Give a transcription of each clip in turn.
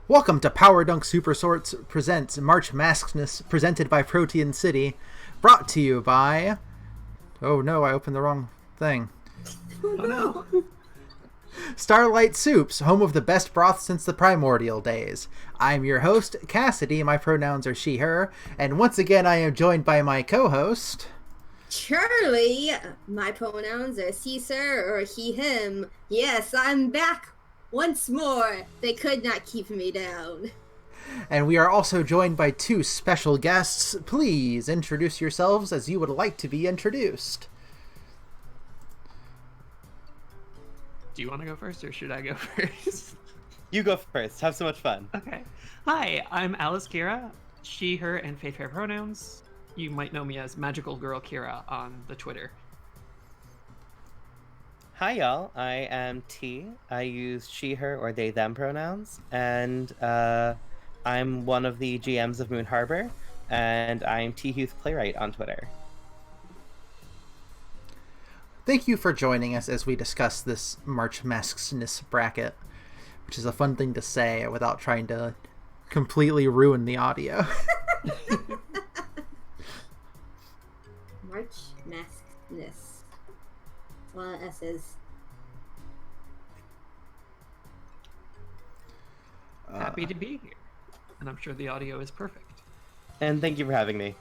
Welcome to podunksoupsports presents March Masksness, presented by Protein City, brought to you by... Oh no, I opened the wrong thing. Oh no. Starlight Soups, home of the best broth since the primordial days. I'm your host, Cassidy, my pronouns are she, her, and once again I am joined by my co-host... Charlie, my pronouns are he, sir, or he, him. Yes, I'm back once more. They could not keep me down. And we are also joined by two special guests. Please introduce yourselves as you would like to be introduced. Do you want to go first, or should I go first? You go first. Have so much fun. Okay. Hi, I'm Alice Kira. She, her, and faith, her pronouns. You might know me as Magical Girl Kira on the Twitter. Hi, y'all. I am T. I use she, her, or they, them pronouns. And I'm one of the GMs of Moon Harbor. And I'm T. Hughes Playwright on Twitter. Thank you for joining us as we discuss this March Masksness bracket, which is a fun thing to say without trying to completely ruin the audio. March Maskedness. A lot of S's. Happy to be here. And I'm sure the audio is perfect. And thank you for having me.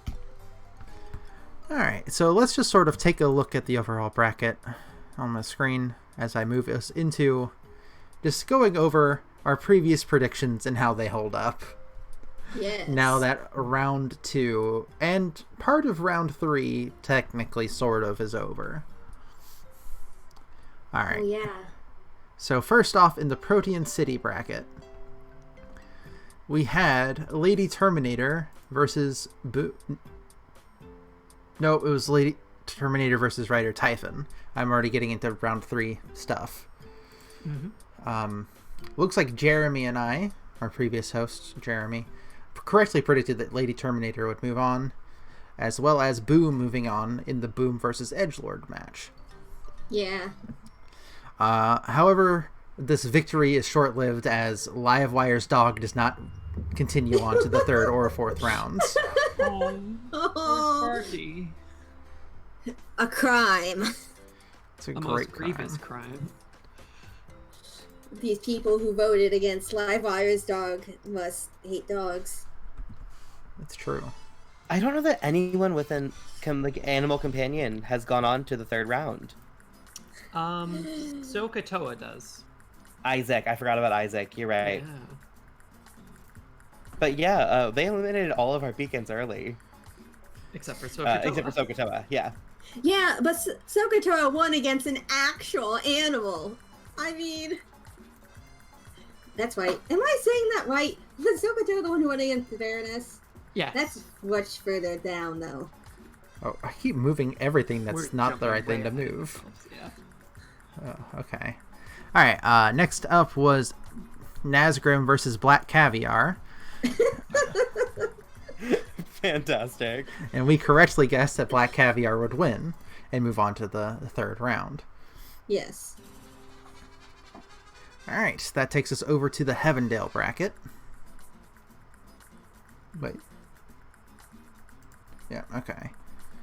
Alright, so let's just sort of take a look at the overall bracket on the screen as I move us into just going over our previous predictions and how they hold up. Yes. Now that round 2 and part of round 3 technically sort of is over. Alright. Oh, yeah. So first off, in the Protein City bracket, we had Lady Terminator versus No, it was Lady Terminator versus Rider Typhon. I'm already getting into round 3 stuff. Mm-hmm. Looks like Jeremy and I, our previous host, Jeremy, correctly predicted that Lady Terminator would move on, as well as Boom moving on in the Boom versus Edgelord match. Yeah. However, this victory is short-lived as Livewire's dog does not continue on to the third or fourth rounds. Oh, Party. a crime. It's a The great most grievous crime. These people who voted against Livewire's dog must hate dogs. It's true. I don't know that anyone with an animal companion has gone on to the third round. Sokotoa does. Isaac. I forgot about Isaac. You're right. Yeah. But yeah, they eliminated all of our beacons early. Except for Sokotoa. Except for Sokotoa, yeah. Yeah, but Sokotoa won against an actual animal. I mean, that's right. Am I saying that right? Was Sokotoa the one who won against the Baroness? Yeah. That's much further down, though. Oh, I keep moving everything that's We're not the jumping right thing way to ahead of move. ourselves, Yeah. Oh, okay. Alright, next up was Nazgrim versus Black Caviar. Fantastic. And we correctly guessed that Black Caviar would win and move on to the third round. Yes. Alright, that takes us over to the Heavendale bracket. Wait. Yeah, okay.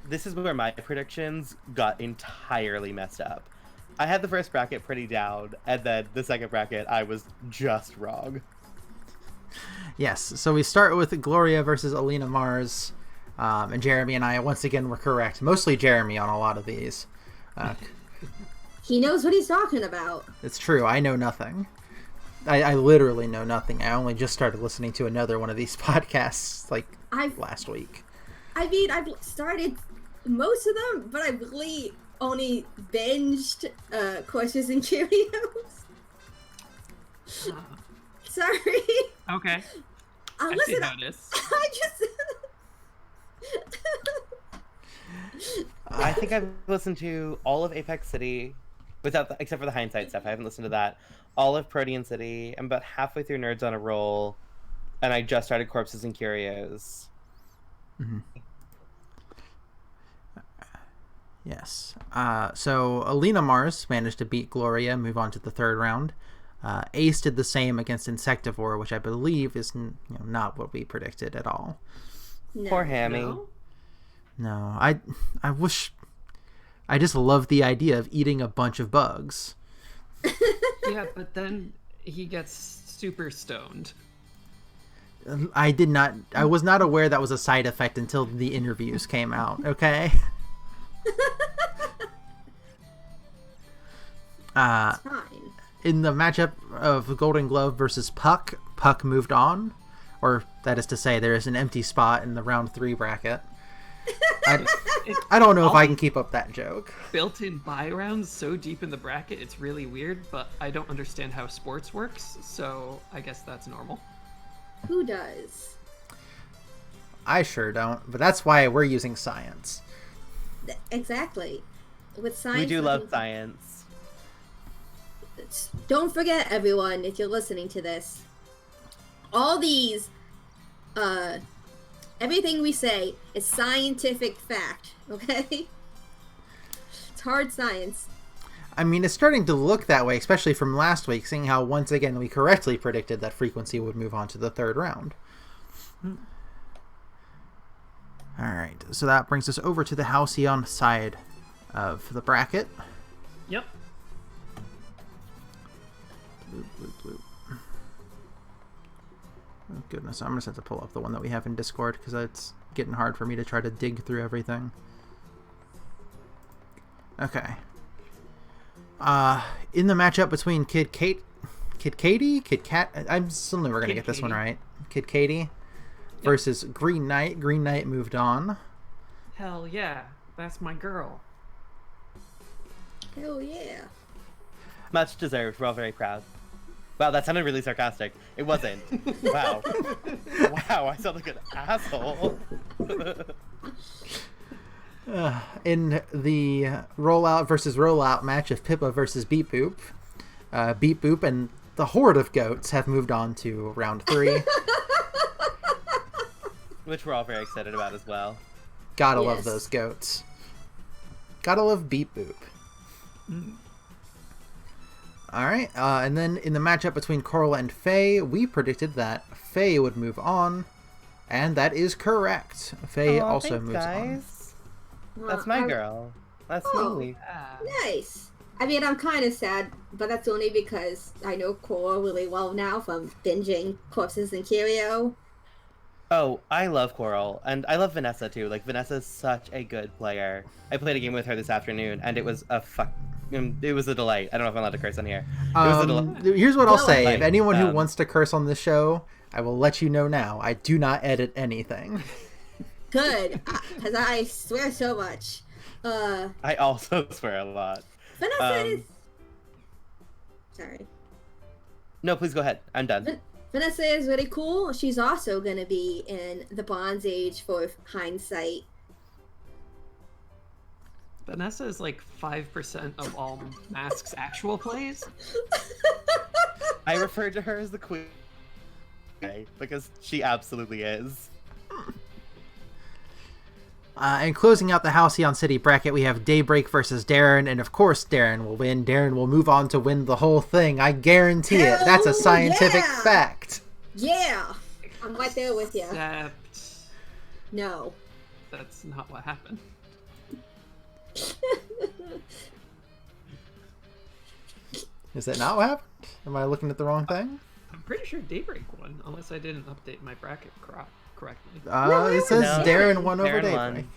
This is where my predictions got entirely messed up. I had the first bracket pretty down, and then the second bracket I was just wrong. Yes, so we start with Gloria versus Alina Mars. And Jeremy and I, once again, were correct. Mostly Jeremy on a lot of these. He knows what he's talking about. It's true, I know nothing. I literally know nothing. I only just started listening to another one of these podcasts, last week. I mean, I've started most of them, but I've really only binged Courses and Cheerios. Sorry. Okay. I see Listen, how it is. I just... I think I've listened to all of Apex City, except for the hindsight stuff. I haven't listened to that. All of Protean City. I'm about halfway through Nerds on a Roll, and I just started Corpses and Curios. Mm-hmm. Yes. So Alina Mars managed to beat Gloria, move on to the third round. Ace did the same against Insectivore, which I believe is not what we predicted at all. No. Poor Hammy. No, I wish. I just love the idea of eating a bunch of bugs. Yeah, but then he gets super stoned. I was not aware that was a side effect until the interviews came out, okay? It's fine. In the matchup of Golden Glove versus Puck, Puck moved on. Or, that is to say, there is an empty spot in the round 3 bracket. I don't know if I can keep up that joke. Built-in buy rounds so deep in the bracket, it's really weird, but I don't understand how sports works, so I guess that's normal. Who does? I sure don't, but that's why we're using science. Exactly. With science, We do love science. Don't forget, everyone, if you're listening to this, all these, everything we say is scientific fact, okay? It's hard science. I mean, it's starting to look that way, especially from last week, seeing how once again we correctly predicted that Frequency would move on to the 3rd round. Alright, so that brings us over to the Halcyon side of the bracket. Yep. Bloop, bloop, bloop. Oh, goodness, I'm just have to pull up the one that we have in Discord because it's getting hard for me to try to dig through everything. Okay. In the matchup between Kid Katie? I'm still never going to get this one right. Kid Katie versus Green Knight. Green Knight moved on. Hell yeah, that's my girl. Hell yeah. Much deserved. We're all very proud. Wow, that sounded really sarcastic. It wasn't. Wow. Wow, I sound like an asshole. In the rollout versus rollout match of Pippa versus Beep Boop, Beep Boop and the horde of goats have moved on to round 3. Which we're all very excited about as well. Gotta love Yes. those goats. Gotta love Beep Boop. Alright, and then in the matchup between Coral and Faye, we predicted that Faye would move on, and that is correct. Faye also thanks, moves on. guys. That's my girl. That's me. Nice. I mean, I'm kind of sad, but that's only because I know Cora really well now from binging Corpses and Curio. Oh, I love Coral, and I love Vanessa too. Like, Vanessa's such a good player. I played a game with her this afternoon, and it was it was a delight. I don't know if I'm allowed to curse on here. It was a delight. Here's what I'll say. Like, If anyone who wants to curse on this show, I will let you know now. I do not edit anything. Good, because I swear so much. I also swear a lot. Vanessa is... Sorry. No, please go ahead. I'm done. Vanessa is really cool. She's also going to be in the Bronze Age for Hindsight. Vanessa is like 5% of all Masks actual plays. I referred to her as the queen because she absolutely is. And closing out the Halcyon City bracket, we have Daybreak versus Darren, and of course Darren will win. Darren will move on to win the whole thing. I guarantee it. That's a scientific fact. Yeah! I'm right there with you. Except No. that's not what happened. Is that not what happened? Am I looking at the wrong thing? I'm pretty sure Daybreak won, unless I didn't update my bracket correctly. It says No. Darren won over Darren Daybreak. won.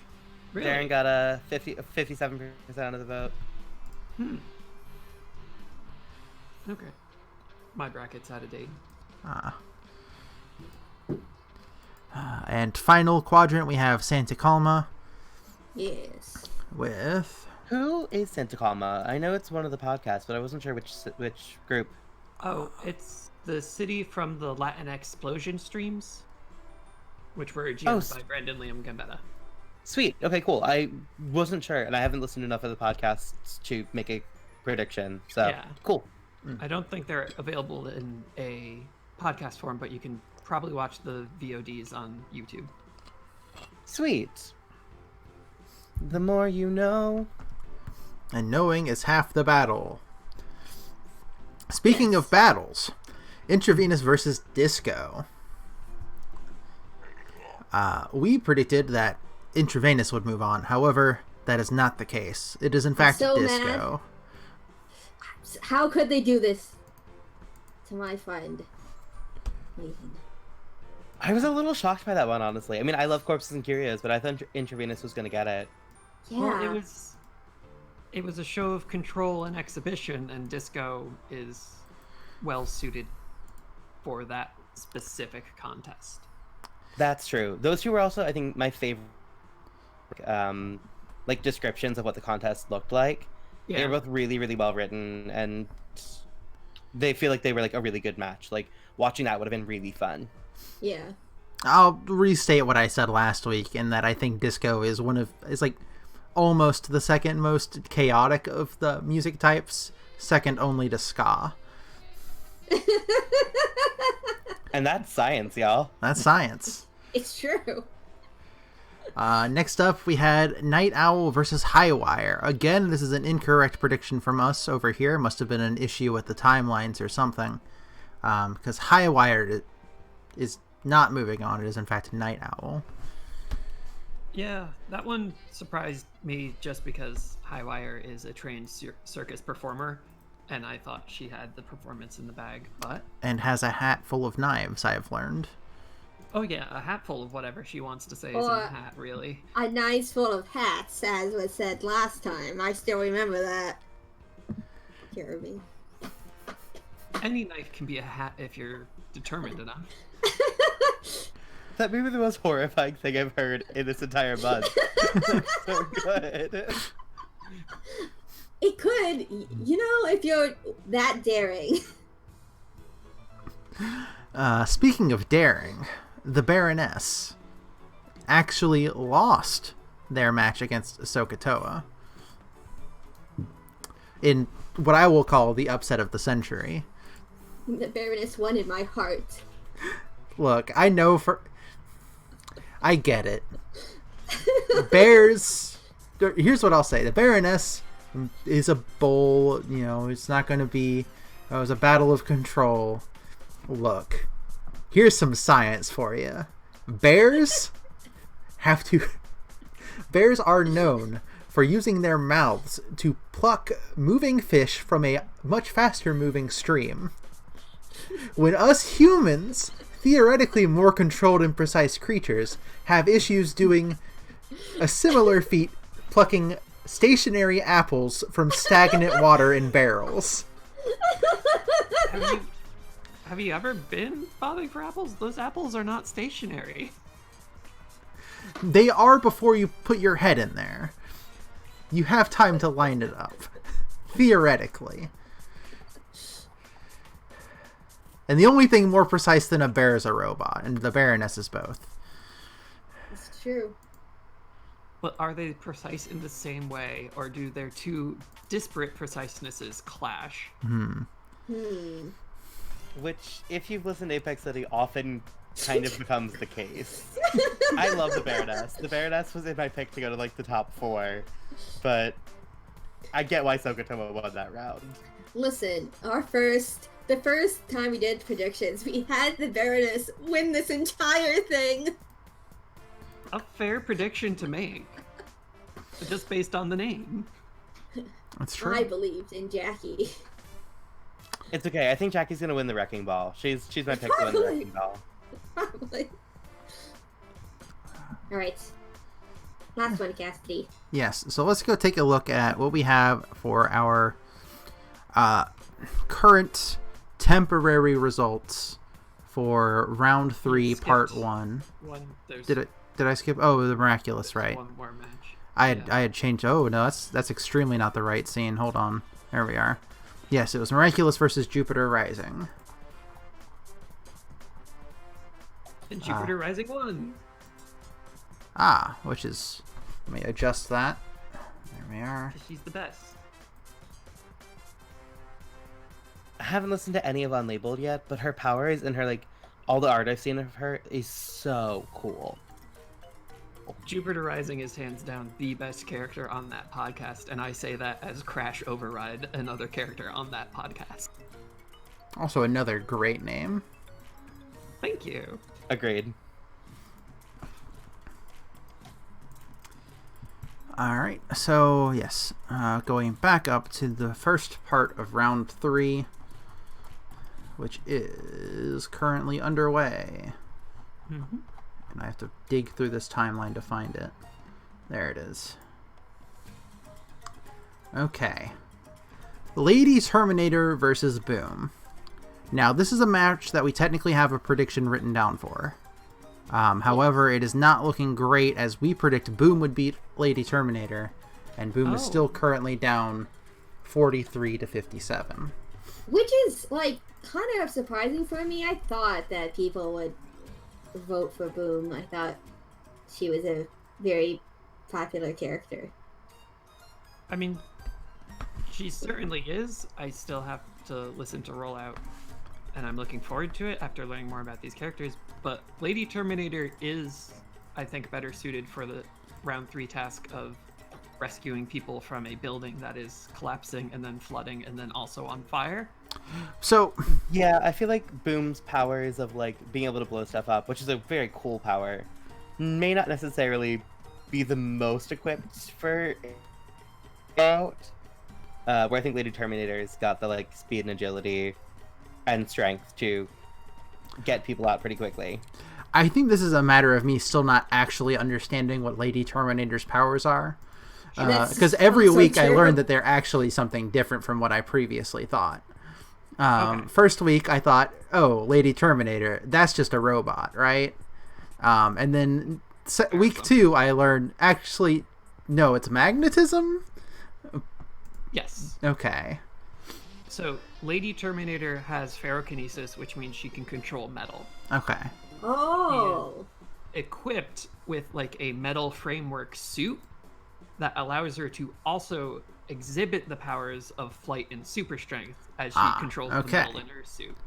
Really? Darren got a 57% of the vote. Okay. My bracket's out of date. And final quadrant, we have Santa Calma Yes. with... Who is Santa Calma? I know it's one of the podcasts, but I wasn't sure which group. Oh, it's the city from the Latin Explosion streams, which were GM'd by Brandon Liam Gambetta. Sweet. Okay, cool. I wasn't sure, and I haven't listened to enough of the podcasts to make a prediction. So, Yeah. cool. I don't think they're available in a podcast form, but you can probably watch the VODs on YouTube. Sweet. The more you know. And knowing is half the battle. Speaking Yes. of battles, Intravenous versus Disco. We predicted that Intravenous would move on. However, that is not the case. It is in fact so Disco. How could they do this to my friend? I was a little shocked by that one, honestly. I mean, I love Corpses and Curios, but I thought Intravenous was going to get it. Yeah. Well, it was a show of control and exhibition, and Disco is well suited for that specific contest. That's true. Those two were also, I think, my favorite like descriptions of what the contest looked like. Yeah. They were both really, really well written, and they feel like they were like a really good match. Like watching that would have been really fun. Yeah. I'll restate what I said last week in that I think Disco is like almost the second most chaotic of the music types, second only to ska. And that's science, y'all. That's science. It's true. Next up, we had Night Owl versus Highwire. Again, this is an incorrect prediction from us over here. Must have been an issue with the timelines or something. Because Highwire is not moving on. It is, in fact, Night Owl. Yeah, that one surprised me just because Highwire is a trained circus performer, and I thought she had the performance in the bag, but... And has a hat full of knives, I have learned. Oh yeah, a hat full of whatever she wants to say is in the hat, really. A knives full of hats, as was said last time. I still remember that. Jeremy. Any knife can be a hat if you're determined enough. That may be the most horrifying thing I've heard in this entire month. So good. It could, if you're that daring. Speaking of daring, the Baroness actually lost their match against Ahsoka Toa in what I will call the upset of the century. The Baroness won in my heart. Look, I get it. Bears... Here's what I'll say. The Baroness is a bull, it's not going to be... it was a battle of control. Look, here's some science for you. Bears are known for using their mouths to pluck moving fish from a much faster moving stream. When us humans, theoretically more controlled and precise creatures, have issues doing a similar feat, plucking stationary apples from stagnant water in barrels. Have you ever been bobbing for apples? Those apples are not stationary. They are before you put your head in there. You have time to line it up. Theoretically. And the only thing more precise than a bear is a robot, and the Baroness is both. It's true. But are they precise in the same way, or do their two disparate precisenesses clash? Which, if you've listened to Apex City, often kind of becomes the case. I love the Baroness. The Baroness was in my pick to go to, like, the top 4. But I get why Ahsoka Toa won that round. Listen, the first time we did predictions, we had the Baroness win this entire thing. A fair prediction to make. Just based on the name. That's true. I believed in Jackie. It's okay. I think Jackie's gonna win the Wrecking Ball. She's my pick to win the Wrecking Ball. Probably. Alright. Last one, Cassidy. Yes, so let's go take a look at what we have for our current temporary results for round 3, skipped part 1. There's Did I skip? Oh, the Miraculous, right? one more match. I had changed. Oh no, that's extremely not the right scene. Hold on, there we are. Yes, it was Miraculous versus Jupiter Rising. And Jupiter Rising won. Which is, let me adjust that. There we are. She's the best. I haven't listened to any of Unlabeled yet, but her powers and her, like, all the art I've seen of her is so cool. Jupiter Rising is hands down the best character on that podcast, and I say that as Crash Override, another character on that podcast. Also another great name. Thank you. Agreed. Alright, so yes, going back up to the first part of round 3, which is currently underway. Mm-hmm. And I have to dig through this timeline to find it. There it is. Okay. Lady Terminator versus Boom. Now, this is a match that we technically have a prediction written down for. However, it is not looking great as we predict Boom would beat Lady Terminator, and Boom is still currently down 43 to 57. Which is, like, kind of surprising for me. I thought that people would vote for Boom. I thought she was a very popular character. I mean, she certainly is. I still have to listen to Rollout, and I'm looking forward to it after learning more about these characters. But Lady Terminator is, I think, better suited for the round 3 task of rescuing people from a building that is collapsing and then flooding and then also on fire. So, yeah, I feel like Boom's powers of like being able to blow stuff up, which is a very cool power, may not necessarily be the most equipped for out. Where I think Lady Terminator's got the like speed and agility and strength to get people out pretty quickly. I think this is a matter of me still not actually understanding what Lady Terminator's powers are. Because every week I learned that they're actually something different from what I previously thought. First week I thought, oh, Lady Terminator, that's just a robot, right? And then week 2 I learned, actually, no, it's magnetism? Yes. Okay. So, Lady Terminator has ferrokinesis, which means she can control metal. Okay. Oh. Equipped with like a metal framework suit that allows her to also exhibit the powers of flight and super strength as she controls the metal in her suit.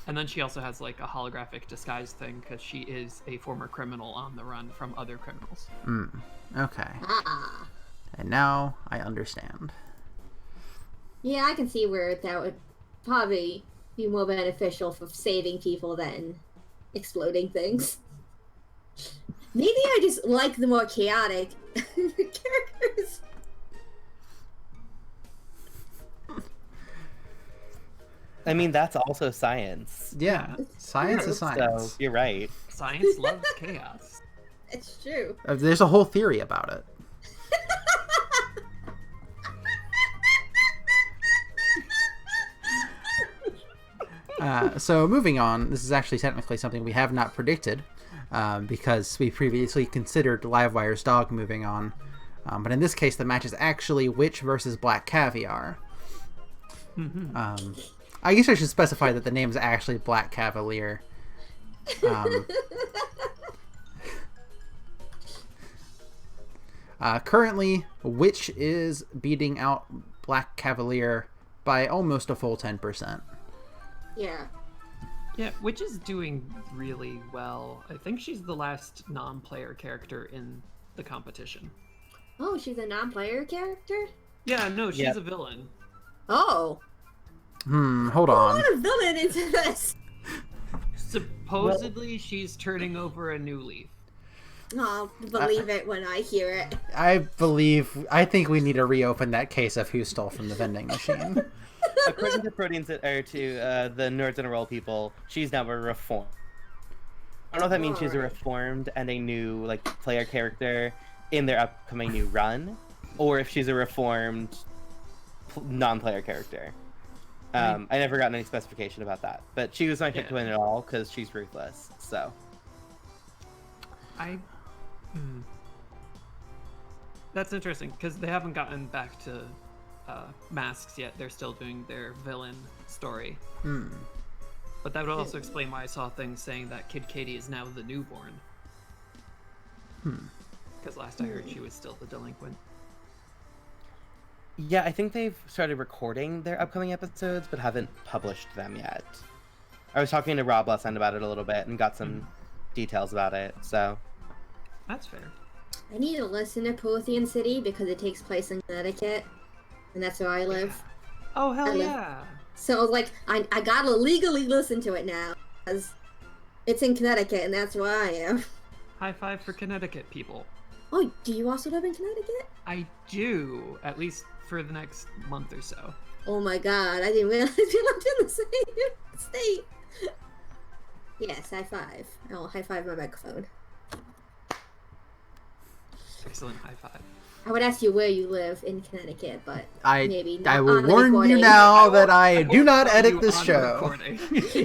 And then she also has like a holographic disguise thing because she is a former criminal on the run from other criminals. Okay. And now I understand. Yeah, I can see where that would probably be more beneficial for saving people than exploding things. Maybe I just like the more chaotic characters. I mean, that's also science. Yeah, science is science. So you're right. Science loves chaos. It's true. There's a whole theory about it. So moving on, this is actually technically something we have not predicted because we previously considered Livewire's dog moving on. But in this case, the match is actually Witch versus Black Caviar. I guess I should specify that the name is actually Black Cavalier. Currently, Witch is beating out Black Cavalier by almost a full 10%. Yeah. Yeah, Witch is doing really well. I think she's the last non-player character in the competition. Oh, she's a non-player character? Yeah, no, she's a villain. Oh. Hold on. What a villain into this? Supposedly, she's turning over a new leaf. I'll believe it when I hear it. I think we need to reopen that case of who stole from the vending machine. According to the Nerds in a Roll people, she's now a reformed. I don't know if that means she's a reformed and a new like player character in their upcoming new run, or if she's a reformed non-player character. I never gotten any specification about that, but she was my pick to win it all because she's ruthless. So, that's interesting because they haven't gotten back to Masks yet. They're still doing their villain story. But that would also explain why I saw things saying that Kid Katie is now the newborn. Because last I heard she was still the delinquent. yeah, I think they've started recording their upcoming episodes, but haven't published them yet. I was talking to Rob last night about it a little bit and got some details about it. So that's fair. I need to listen to Prothean City because it takes place in Connecticut, and that's where I live. Oh hell yeah! So I was like, I gotta legally listen to it now, because it's in Connecticut, and that's where I am. High five for Connecticut people. Oh, do you also live in Connecticut? I do, at least for the next month or so. Oh my god, I didn't realize we lived in the same state. Yes, high five. I'll high five my microphone. Excellent high five. I would ask you where you live in Connecticut, but maybe not I will on the warn you recording. now that I won't do not tell edit you this on the show. recording.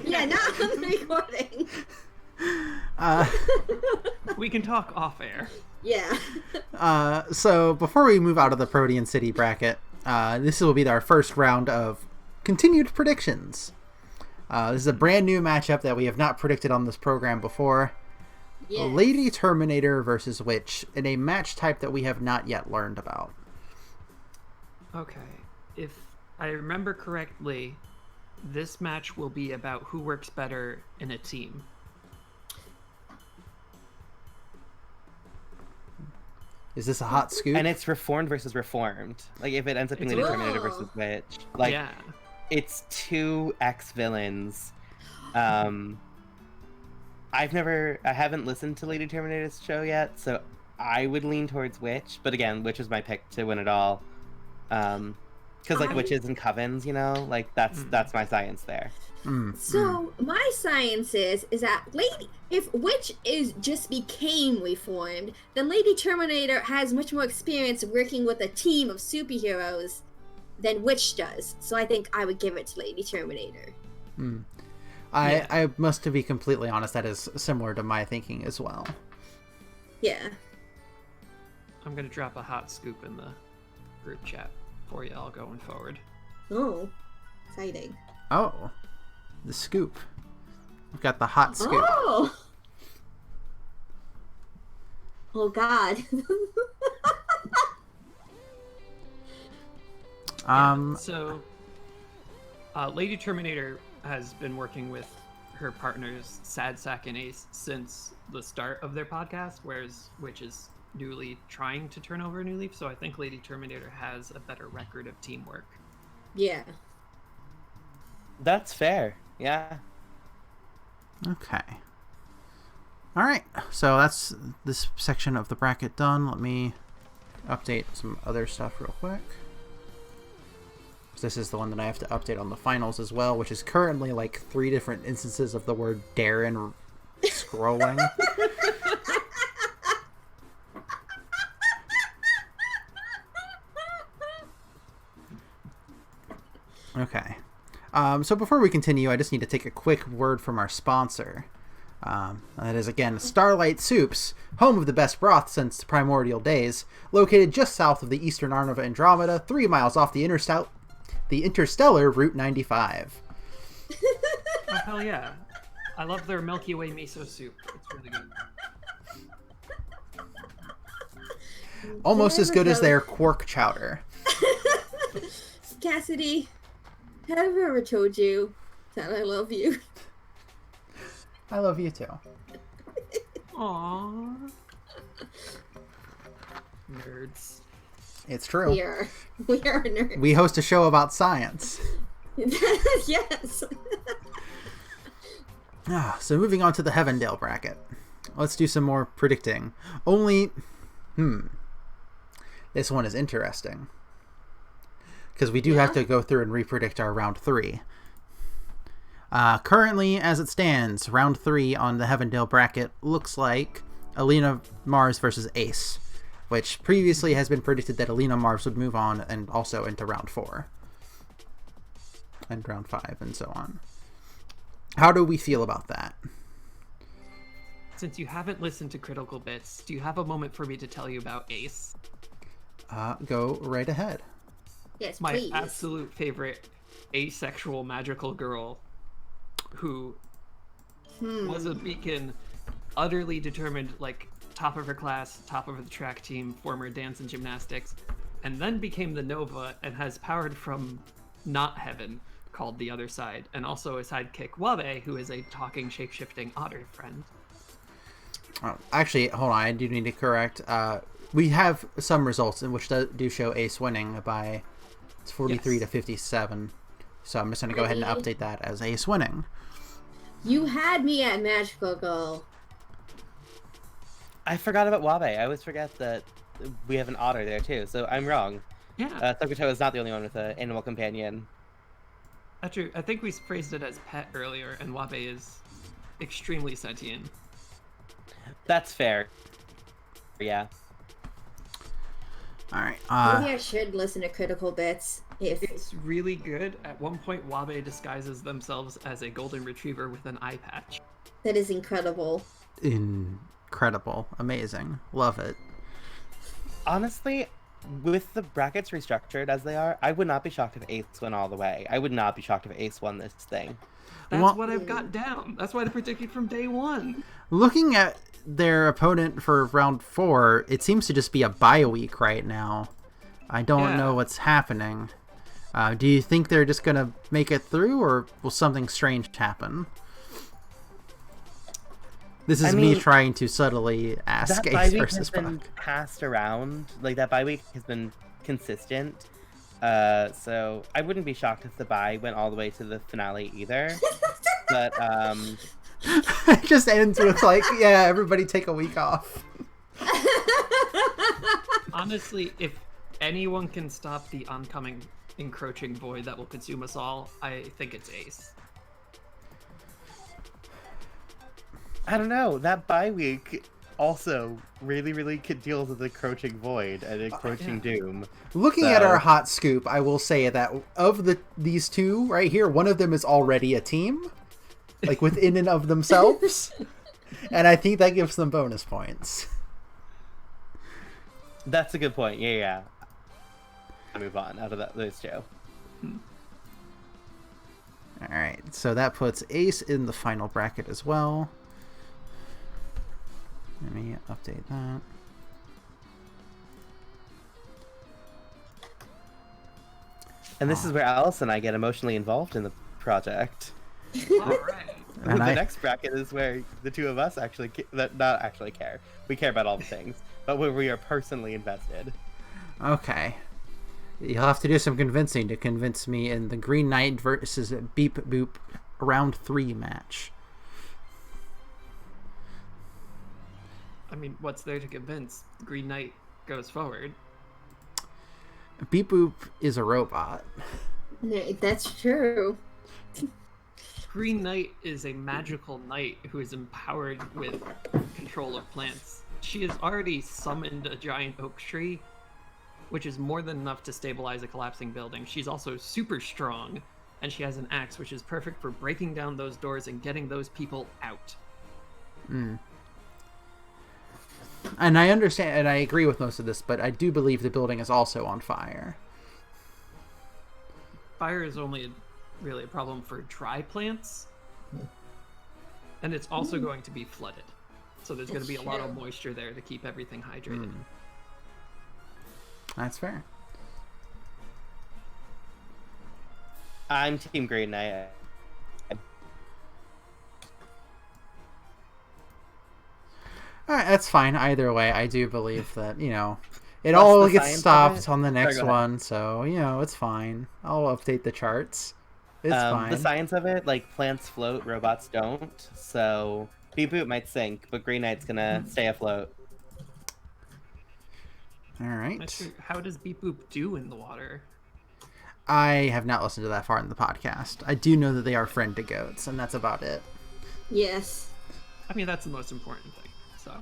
Yeah, not on the recording. We can talk off air. Yeah. So before we move out of the Protean City bracket, this will be our first round of continued predictions. This is a brand new matchup that we have not predicted on this program before. Yes. Lady Terminator versus Witch in a match type that we have not yet learned about. Okay. If I remember correctly, this match will be about who works better in a team. Is this a hot scoop? And it's reformed versus reformed. Like if it ends up being Lady Terminator versus Witch, like yeah. it's two ex-villains. I haven't listened to Lady Terminator's show yet, so I would lean towards Witch. But again, Witch is my pick to win it all. Because like witches and covens, you know, like that's my science there. So my science is that if Witch just became reformed, then Lady Terminator has much more experience working with a team of superheroes than Witch does. So I think I would give it to Lady Terminator. I must, to be completely honest, that is similar to my thinking as well. Yeah. I'm going to drop a hot scoop in the group chat for y'all going forward. Oh, exciting. Oh, the scoop. We've got the hot scoop. Oh God. So, Lady Terminator has been working with her partners Sad Sack and Ace since the start of their podcast, whereas Witch is newly trying to turn over a new leaf. So I think Lady Terminator has a better record of teamwork. Yeah. That's fair. Yeah. Okay. All right. So that's this section of the bracket done. Let me update some other stuff real quick. This is the one that I have to update on the finals as well, which is currently like 3 different instances of the word Darren scrolling. Okay. So before we continue, I just need to take a quick word from our sponsor. That is, again, Starlight Soups, home of the best broth since primordial days, located just south of the eastern arm of Andromeda, 3 miles off the interstellar Route 95. Oh, hell yeah. I love their Milky Way miso soup. It's really good. Almost as good as their quark chowder. Cassidy, have I ever told you that I love you? I love you too. Aww. Nerds. It's true. We are nerds. We host a show about science. Yes. So moving on to the Heavendale bracket. Let's do some more predicting. This one is interesting. Because we do have to go through and repredict our round 3. Currently, as it stands, round 3 on the Heavendale bracket looks like Alina Mars versus Ace, which previously has been predicted that Alina Mars would move on and also into round 4 and round 5 and so on. How do we feel about that? Since you haven't listened to Critical Bits, do you have a moment for me to tell you about Ace? Go right ahead. Yes, My please. absolute favorite asexual magical girl who was a beacon, utterly determined, like top of her class, top of the track team, former dance and gymnastics, and then became the Nova and has powered from not heaven, called the Other Side, and also a sidekick, Wabe, who is a talking, shape-shifting otter friend. Oh, actually, hold on, I do need to correct. We have some results in which do show Ace winning by 43 to 57. So I'm just going to go ahead and update that as Ace winning. You had me at Magical Girl. I forgot about Wabe. I always forget that we have an otter there too, so I'm wrong. Yeah. Sokoto is not the only one with an animal companion. That's true. I think we phrased it as pet earlier, and Wabe is extremely sentient. That's fair. Yeah. All right. Maybe I should listen to Critical Bits. If It's really good. At one point, Wabe disguises themselves as a golden retriever with an eye patch. that is incredible. Incredible. Amazing. Love it. Honestly, with the brackets restructured as they are, I would not be shocked if Ace went all the way. I would not be shocked if Ace won this thing. That's Well- what I've got down. That's why I predicted from day one. Looking at their opponent for round 4, it seems to just be a bye week right now. I don't know what's happening. Do you think they're just going to make it through, or will something strange happen? This is me trying to subtly ask That bye Ace week versus has been Puck. passed around. Like, that bye week has been consistent. So I wouldn't be shocked if the bye went all the way to the finale either. But, It just ends with like, yeah, everybody take a week off. Honestly, if anyone can stop the oncoming encroaching void that will consume us all, I think it's Ace. I don't know. That bye week also really deals with encroaching void and encroaching doom. Looking at our hot scoop, I will say that of these two right here, one of them is already a team, like within and of themselves, and I think that gives them bonus points. That's a good point. Yeah. Move on out of those two. All right, so that puts Ace in the final bracket as well. Let me update that. And this is where Alice and I get emotionally involved in the project. All right. And The next bracket is where the two of us actually not actually care. We care about all the things, but where we are personally invested. Okay. You'll have to do some convincing to convince me in the Green Knight versus Beep Boop round 3 match. I mean, what's there to convince? Green Knight goes forward. Beep Boop is a robot. That's true. Green Knight is a magical knight who is empowered with control of plants. She has already summoned a giant oak tree, which is more than enough to stabilize a collapsing building. She's also super strong, and she has an axe, which is perfect for breaking down those doors and getting those people out. And I understand, and I agree with most of this, but I do believe the building is also on fire. Fire is only really a problem for dry plants, and it's also going to be flooded. So there's going to be a lot of moisture there to keep everything hydrated. That's fair. I'm Team Green Knight. Alright, that's fine. Either way, I do believe that, it Plus all the gets science of stopped it. on the next Sorry, go ahead. one, so, it's fine. I'll update the charts. It's fine. The science of it, like, plants float, robots don't. So Beep Boop might sink, but Green Knight's gonna stay afloat. Alright. Actually, how does Beep Boop do in the water? I have not listened to that far in the podcast. I do know that they are friend to goats, and that's about it. Yes. I mean, that's the most important thing. So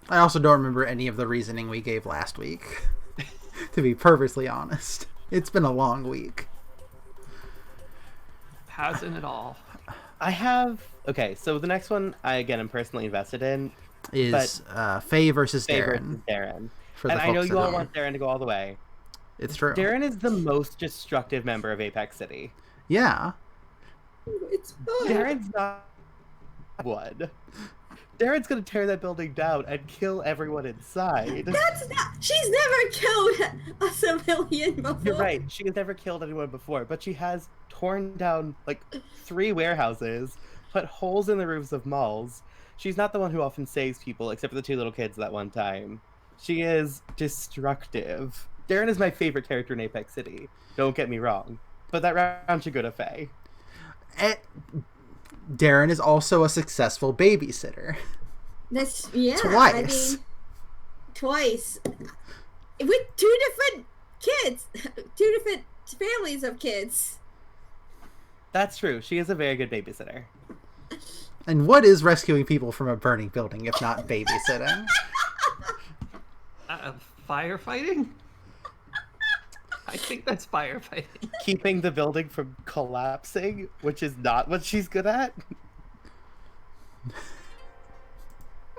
I also don't remember any of the reasoning we gave last week, to be perfectly honest. It's been a long week. hasn't it all? I have... Okay, so the next one I, again, am personally invested in. Is Faye versus Faye Darren. versus Darren. For the And I know folks you at all home. want Darren to go all the way. It's true. Darren is the most destructive member of Apex City. Yeah. It's fun. Darren's not one. Darren's gonna tear that building down and kill everyone inside. That's not. She's never killed a civilian before. You're right. She has never killed anyone before, but she has torn down like 3 warehouses, put holes in the roofs of malls. She's not the one who often saves people, except for the 2 little kids that one time. She is destructive. Darren is my favorite character in Apex City. Don't get me wrong, but that round should go to Faye. Darren is also a successful babysitter. That's yeah. Twice. I mean, twice with two different kids, two different families of kids. That's true. She is a very good babysitter. And what is rescuing people from a burning building if not babysitting? Firefighting? I think that's firefighting. Keeping the building from collapsing, which is not what she's good at.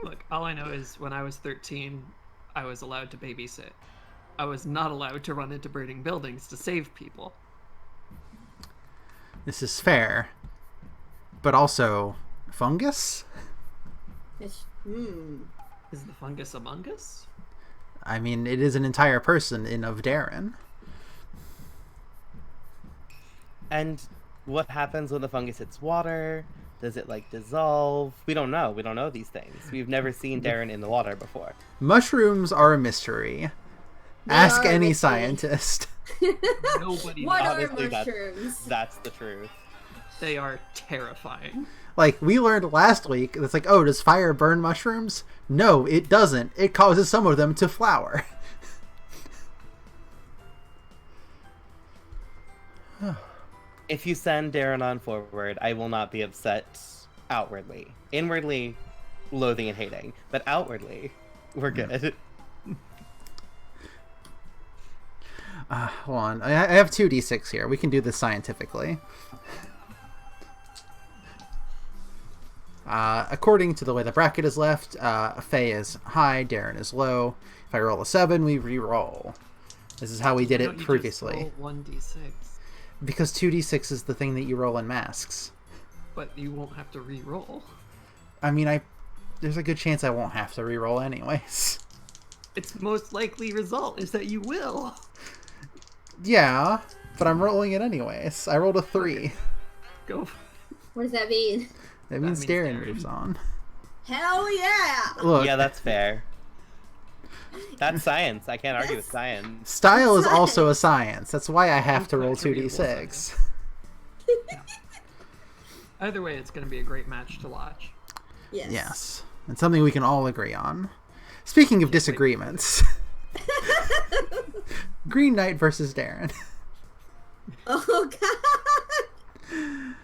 Look, all I know is when I was 13, I was allowed to babysit. I was not allowed to run into burning buildings to save people. This is fair. But also, fungus? It's, Is the fungus among us? I mean, it is an entire person in of Darren. And what happens when the fungus hits water? Does it, like, dissolve? We don't know. We don't know these things. We've never seen Darren in the water before. Mushrooms are a mystery. They Ask are a any mystery. scientist. Nobody What knows. are Honestly, mushrooms? that's the truth. They are terrifying. Like, we learned last week, it's like, oh, does fire burn mushrooms? No, it doesn't. It causes some of them to flower. If you send Darren on forward, I will not be upset outwardly. Inwardly, loathing and hating. But outwardly, we're good. Hold on. I have 2d6 here. We can do this scientifically. According to the way the bracket is left, Faye is high, Darren is low. If I roll a 7, we re-roll. This is how we did Why it don't you previously. just roll 1d6, Because 2d6 is the thing that you roll in masks. but you won't have to re-roll. I mean, there's a good chance I won't have to re-roll anyways. Its most likely result is that you will. Yeah, but I'm rolling it anyways. I rolled a 3. Go. What does that mean? That means means Darren Darren. moves on. Hell yeah! Look, Yeah, that's fair. That's science. I can't argue with science. style is also a science. That's why I have to roll Incredible 2d6. Either way, it's going to be a great match to watch. Yes. Yes. It's something we can all agree on. Speaking of disagreements, Green Knight versus Darren. Oh god.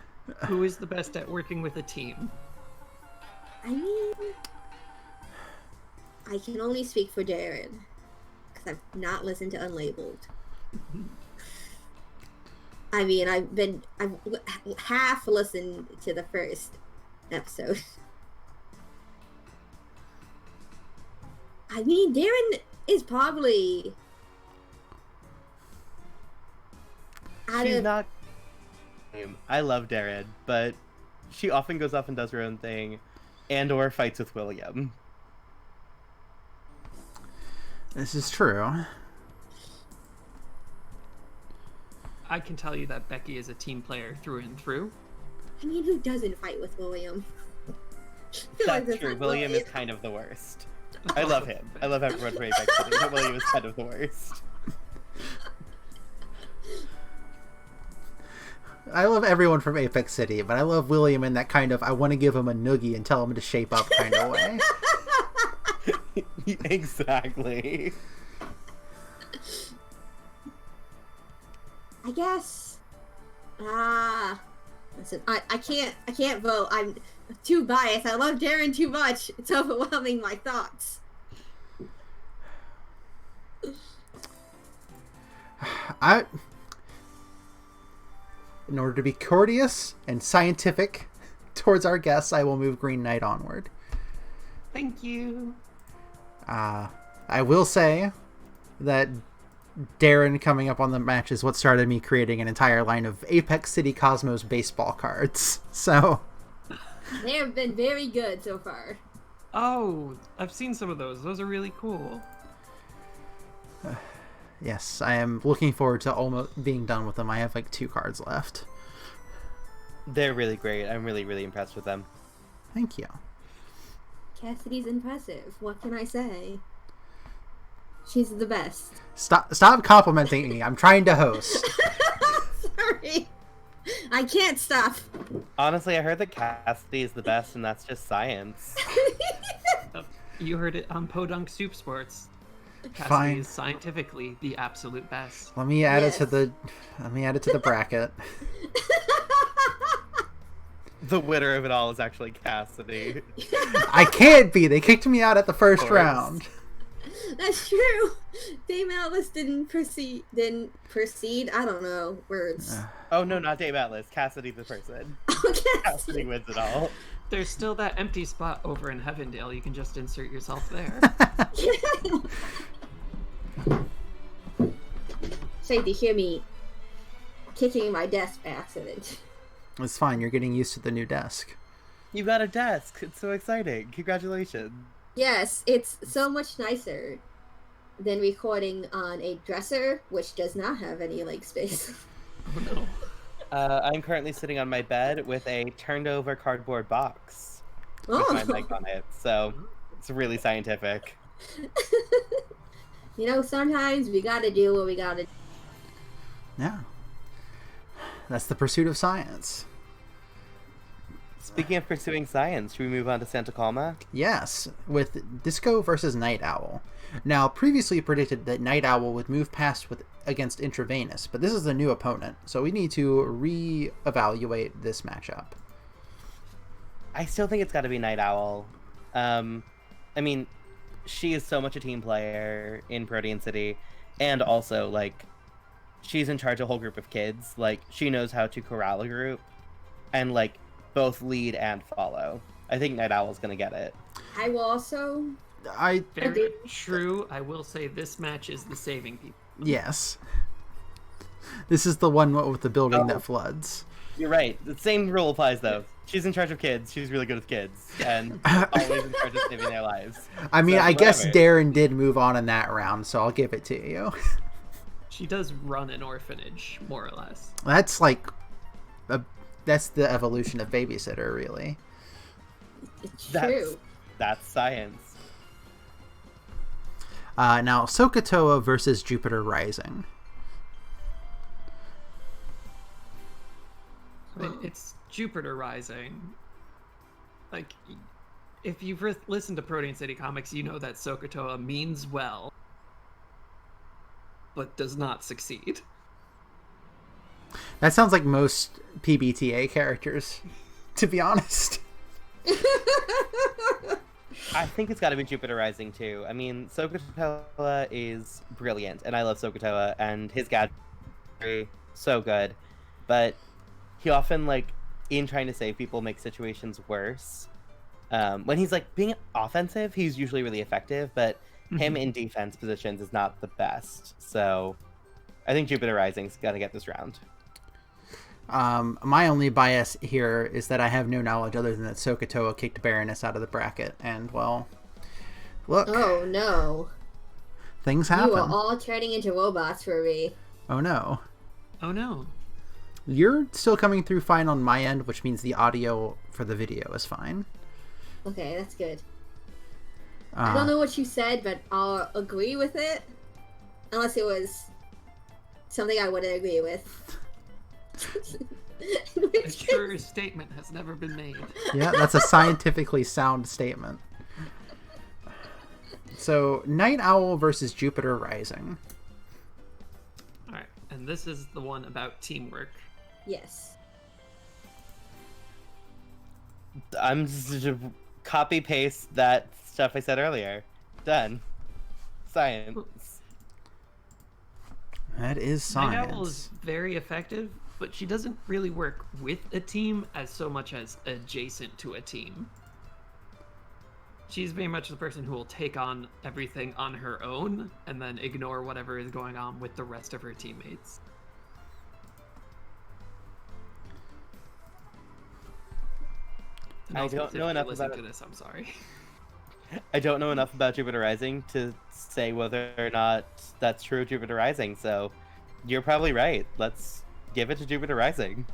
Who is the best at working with a team? I mean, I can only speak for Darren because I've not listened to Unlabeled. I mean, I've half listened to the first episode. I mean, Darren is probably She's not. I love Darren, but she often goes off and does her own thing, and/or fights with William. This is true. I can tell you that Becky is a team player through and through. I mean, who doesn't fight with William? I feel like That's that's true. not William is kind of the worst. I love him. I love everyone for Apex City, but William is kind of the worst. I love everyone from Apex City, but I love William in that kind of I want to give him a noogie and tell him to shape up kind of way. Exactly. I guess. Listen, I can't vote. I'm too biased. I love Darren too much. It's overwhelming my thoughts. In order to be courteous and scientific towards our guests, I will move Green Knight onward. Thank you. I will say that Darren coming up on the match is what started me creating an entire line of Apex City Cosmos baseball cards. So They have been very good so far. Oh, I've seen some of those. Those are really cool. yes, I am looking forward to almost being done with them. I have like 2 cards left. They're really great. I'm really, really impressed with them. Thank you. Cassidy's impressive. What can I say? She's the best. Stop complimenting me. I'm trying to host. Sorry. sorry. I can't stop. Honestly, I heard that Cassidy is the best, and that's just science. You heard it on podunksoupsports. Cassidy Fine. is scientifically the absolute best. Let me add Yes. it to the. Let me add it to the bracket. The winner of it all is actually Cassidy. I can't be. They kicked me out at the first course. round. That's true. Dame Atlas didn't proceed. I don't know words. Oh no, not Dave Atlas. Cassidy the person. Okay. Cassidy wins it all. There's still that empty spot over in Heavendale. You can just insert yourself there. So to hear me kicking my desk by accident. It's fine. You're getting used to the new desk. You got a desk. It's so exciting. Congratulations. Yes, it's so much nicer than recording on a dresser, which does not have any leg space. Oh no. I'm currently sitting on my bed with a turned over cardboard box with Oh, my mic on it, so it's really scientific. you know, sometimes we gotta do what we gotta do. Yeah. That's the pursuit of science. Speaking of pursuing science, should we move on to Santa Calma? Yes, with Disco versus Night Owl. Now, previously predicted that Night Owl would move past against Intravenous, but this is a new opponent, so we need to re-evaluate this matchup. I still think it's got to be Night Owl. I mean, she is so much a team player in Protean City, and also, like, she's in charge of a whole group of kids. Like, she knows how to corral a group, and, like, both lead and follow. I think Night Owl's gonna get it. I will also. Very true. I will say this match is the saving people. Yes. This is the one with the building Oh. that floods. You're right. The same rule applies, though. She's in charge of kids. She's really good with kids, and always in charge of saving their lives. I mean, So, I guess whatever. Darren did move on in that round, so I'll give it to you. She does run an orphanage, more or less. That's like... that's the evolution of babysitter, really. It's That's, true. that's science. Now, Sokotoa versus Jupiter Rising. It's Jupiter Rising. Like, if you've listened to Protean City Comics, you know that Sokotoa means well, but does not succeed. That sounds like most PBTA characters, to be honest. I think it's got to be Jupiter Rising too. I mean, Sokotoa is brilliant, and I love Sokotoa, and his gadgetry so good. But he often, like, in trying to save people, makes situations worse. When he's like being offensive, he's usually really effective, but him in defense positions is not the best. So I think Jupiter Rising's got to get this round. My only bias here is that I have no knowledge other than that Sokotoa kicked Baroness out of the bracket, and, well, look, Oh no. things You happen. are all turning into robots for me. Oh no. Oh no. You're still coming through fine on my end, which means the audio for the video is fine. Okay, that's good. I don't know what you said, but I'll agree with it. Unless it was something I wouldn't agree with. A truer statement has never been made. Yeah, that's a scientifically sound statement. So, Night Owl versus Jupiter Rising. Alright, and this is the one about teamwork. Yes. I'm just copy paste that stuff I said earlier. Done. Science. That is Night Owl science. is very effective, but she doesn't really work with a team as so much as adjacent to a team. She's very much the person who will take on everything on her own and then ignore whatever is going on with the rest of her teammates. And I also, don't if know you enough listen about to it. this, I'm sorry. I don't know enough about Jupiter Rising to say whether or not that's true of Jupiter Rising, so you're probably right. Let's give it to Jupiter Rising.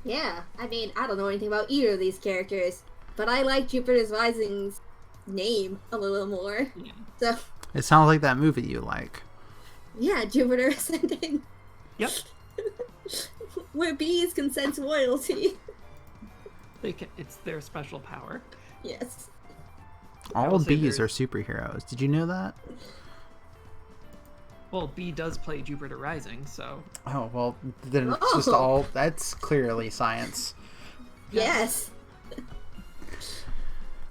Yeah, I mean, I don't know anything about either of these characters, but I like Jupiter's Rising's name a little more. Yeah. So, It sounds like that movie you like. yeah, Jupiter Ascending. Yep. Where bees can sense royalty. It's their special power. Yes. All will say bees are there's- superheroes. Did you know that? Well, B does play Jupiter Rising, so Oh, well, then it's just Oh. all... That's clearly science. Yes.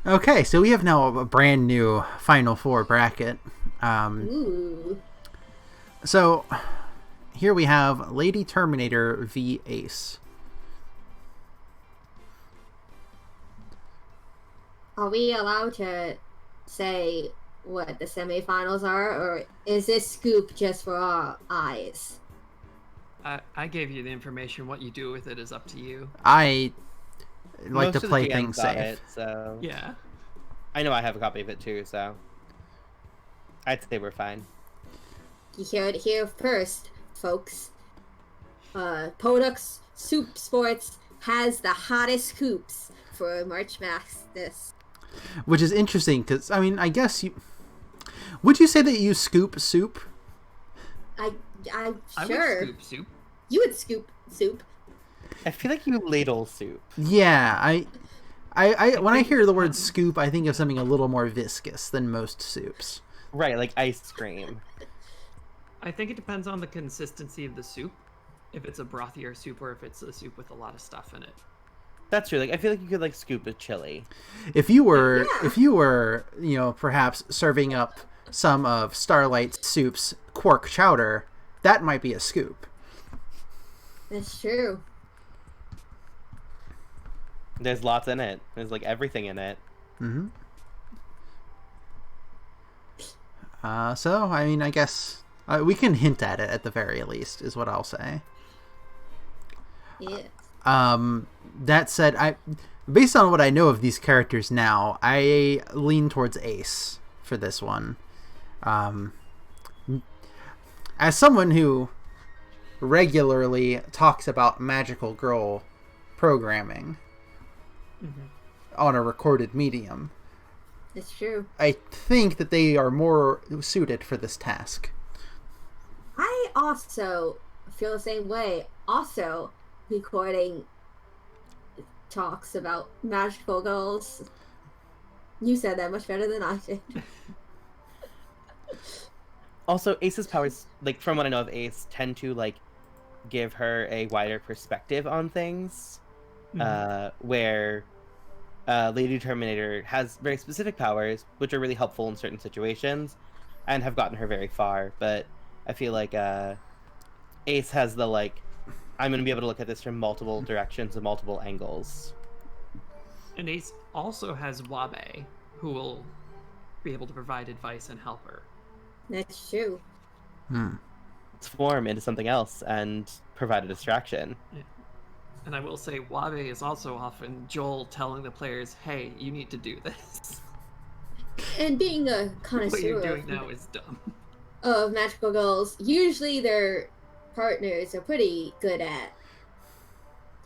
Okay, so we have now a brand new Final Four bracket. Ooh. So, here we have Lady Terminator v. Ace. Are we allowed to say what the semifinals are, or is this scoop just for our eyes? I gave you the information. What you do with it is up to you. I like Most to of the play GMs things got safe. it, so Yeah. I know I have a copy of it too, so I'd say we're fine. You hear it here first, folks. podunksoupsports has the hottest scoops for March Masksness. Which is interesting, because, I mean, I guess you... Would you say that you scoop soup? I I sure. would scoop soup. You would scoop soup. I feel like you ladle soup. Yeah, I when I think, hear the word scoop, I think of something a little more viscous than most soups. Right, like ice cream. I think it depends on the consistency of the soup. If it's a brothier soup or if it's a soup with a lot of stuff in it. That's true. Like I feel like you could like scoop a chili. If you were, Yeah. you know, perhaps serving up some of Starlight Soup's quark chowder, that might be a scoop. That's true. There's lots in it. There's like everything in it. Mm-hmm. So, I mean, I guess we can hint at it at the very least, is what I'll say. Yeah. That said, based on what I know of these characters now, I lean towards Ace for this one. As someone who regularly talks about magical girl programming on a recorded medium, That's true. I think that they are more suited for this task. I also feel the same way. Also, recording talks about magical girls. You said that much better than I did. Also, Ace's powers, like from what I know of Ace, tend to like give her a wider perspective on things. Where Lady Terminator has very specific powers, which are really helpful in certain situations, and have gotten her very far. But I feel like Ace has the like, I'm going to be able to look at this from multiple directions and multiple angles. And Ace also has Wabe, who will be able to provide advice and help her. That's true. Transform into something else and provide a distraction. And I will say, Wabe is also often Joel telling the players, hey, you need to do this. And being a What connoisseur you're doing now is dumb. of magical girls, usually their partners are pretty good at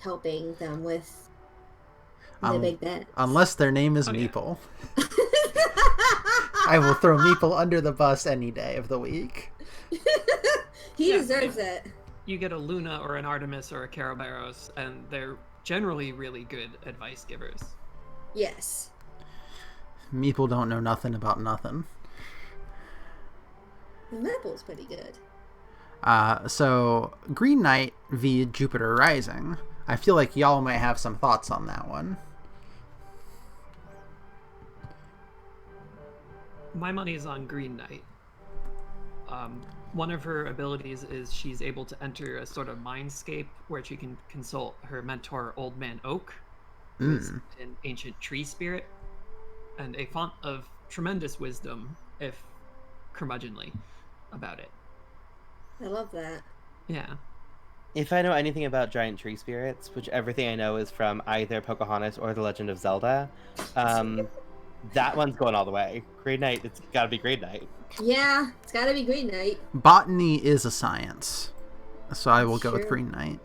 helping them with the big bets. Unless their name is Oh, yeah. Meeple. I will throw Meeple under the bus any day of the week. He Yeah, deserves yeah. it. You get a Luna or an Artemis or a Caraberos, and they're generally really good advice givers. Yes. Meeple don't know nothing about nothing. Mapple's pretty good. So Green Knight v Jupiter Rising. I feel like y'all might have some thoughts on that one. My money is on Green Knight. One of her abilities is she's able to enter a sort of mindscape where she can consult her mentor, Old Man Oak, who is an ancient tree spirit, and a font of tremendous wisdom, if curmudgeonly, about it. I love that. Yeah. If I know anything about giant tree spirits, which everything I know is from either Pocahontas or The Legend of Zelda, that one's going all the way. Green Knight, it's got to be Green Knight. Yeah, it's gotta be Green Knight. Botany is a science, so I will go with Sure. Green Knight.